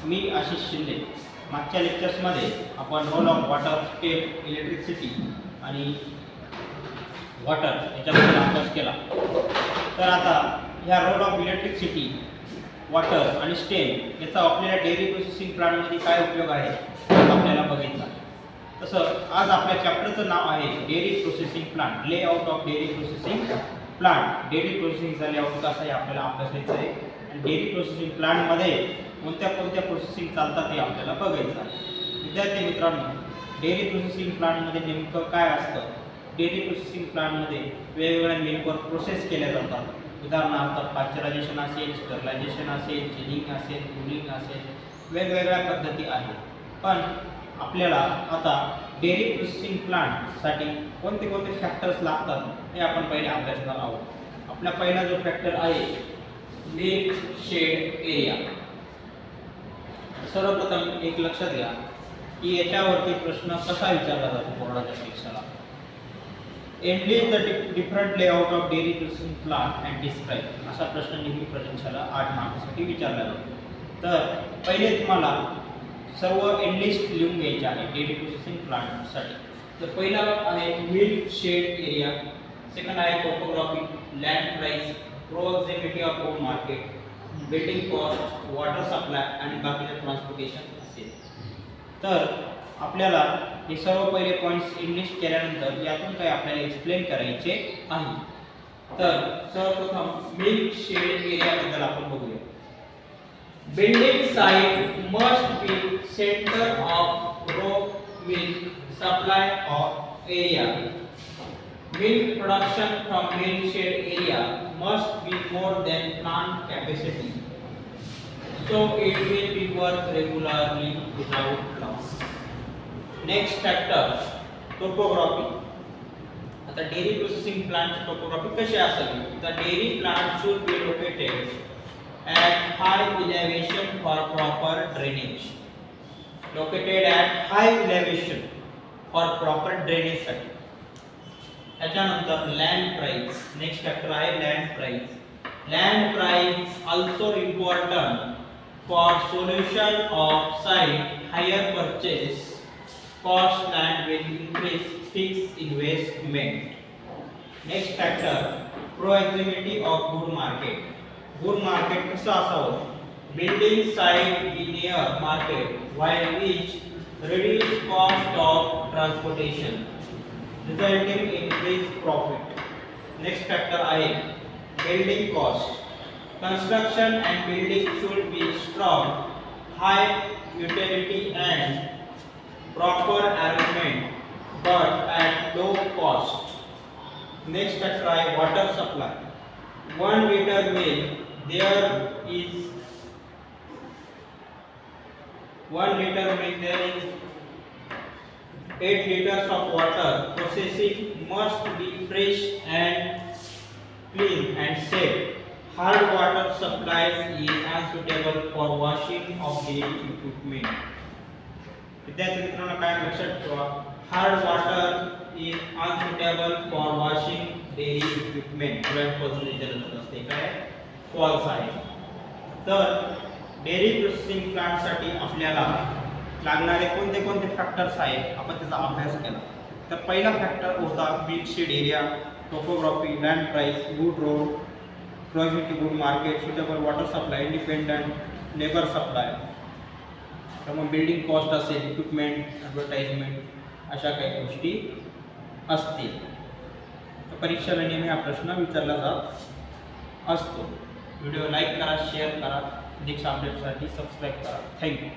मी आशिष शिंदे. मागच्या लेक्चर्समध्ये आपण role of water, state, electricity आणि वॉटर याच्याबद्दल अभ्यास केला. तर आता ह्या रोल ऑफ इलेक्ट्रिसिटी, वॉटर आणि स्टेम याचा आपल्याला डेअरी प्रोसेसिंग प्लांटमध्ये काय उपयोग आहे हे आपल्याला बघायचं आहे. तसं आज आपल्या चॅप्टरचं नाव आहे dairy processing plant, layout of dairy processing plant. Dairy प्रोसेसिंगचा लेआउट कसा आहे आपल्याला अभ्यासायचं आहे आणि डेअरी प्रोसेसिंग प्लांटमध्ये कोणत्या प्रोसेसिंग चालतात हे आपल्याला बघायचं आहे. विद्यार्थी मित्रांनो, डेअरी प्रोसेसिंग प्लांटमध्ये नेमकं काय असतं? डेअरी प्रोसेसिंग प्लांटमध्ये वेगवेगळ्या मिल्कवर प्रोसेस केल्या जातात. उदाहरणार्थ पाश्चरायझेशन असेल, स्टरलायझेशन असेल, चिलिंग असेल, कूलिंग असेल, वेगवेगळ्या पद्धती आहेत. पण आपल्याला आता डेअरी प्रोसेसिंग प्लांटसाठी कोणते फॅक्टर्स लागतात हे आपण पहिले अभ्यासणार आहोत. आपला पहिला जो फॅक्टर आहे मिल्क शेड एरिया. सर्वप्रथम एक लक्षात घ्या की याच्यावरती प्रश्न कसा विचारला जातो बोर्डाच्या परीक्षेला. Analyst the different layout of dairy processing plant and describe असा प्रश्न नेहमी परीक्षेला 8 मार्क्ससाठी विचारला जातो. तर पहिले तुम्हाला सर्व एनलिस्ट लिहून घ्यायचे आहे डेअरी प्रोसेसिंग प्लांटसाठी. तर पहिला आहे मिल्क शेड एरिया, सेकंड आहे topography, land price, proximity of home market, building cost, water supply आणि बाकीचे ट्रान्सपोर्टेशन असेल. तर आपल्याला हे सर्व पहिले पॉईंट्स इंग्लिश केल्यानंतर यातून काही आपल्याला एक्सप्लेन करायचे आहे. तर सर्वप्रथम मिल्क शेड एरियाबद्दल आपण बघूया. Building site must be centre of raw milk supply of area. Milk production from milk shed area must be more than plant capacity, so it will be worked regularly without loss. Next factor, topography. आता dairy processing plant topography कशी असावी? The dairy plant should be located at high elevation for proper drainage. Located at high elevation for proper drainage साठी. त्याच्यानंतर land price. Next factor आहे land price. Land price also important for solution of site higher purchase cost land will increase fixed investment. Next factor, proximity of good market. Good market कसं असावं? Building site be near market while which reduce cost of transportation, resulting in increased profit. Next factor आहे building cost. Construction and building should be strong, high utility and proper arrangement, but at low cost. Next factor आहे water supply. 1 liter milk there is 8 liters of water. Processing must be fresh and clean and safe. Hard water supplies is unsuitable for washing of dairy equipment. विद्यार्थी मित्रांनो काय लक्षात ठेवा, hard water is unsuitable for washing dairy equipment. False विचारत असते काय false आहे. तर डेअरी प्रोसेसिंग प्लांटसाठी आपल्याला लागणारे कोणते फॅक्टर्स आहेत आपण त्याचा अभ्यास केला. तर पहिला फॅक्टर होता milk shed area, topography, land price, good road, proximity good market, suitable water supply, independent labour supply. तर मग बिल्डिंग कॉस्ट असेल, इक्विपमेंट, ॲडव्हर्टाइजमेंट अशा काही गोष्टी असतील. तर परीक्षेला नेहमी हा प्रश्न विचारला जात असतो. व्हिडिओ लाईक करा, शेअर करा, नेक्स्ट अपडेटसाठी सबस्क्राईब करा. थँक्यू.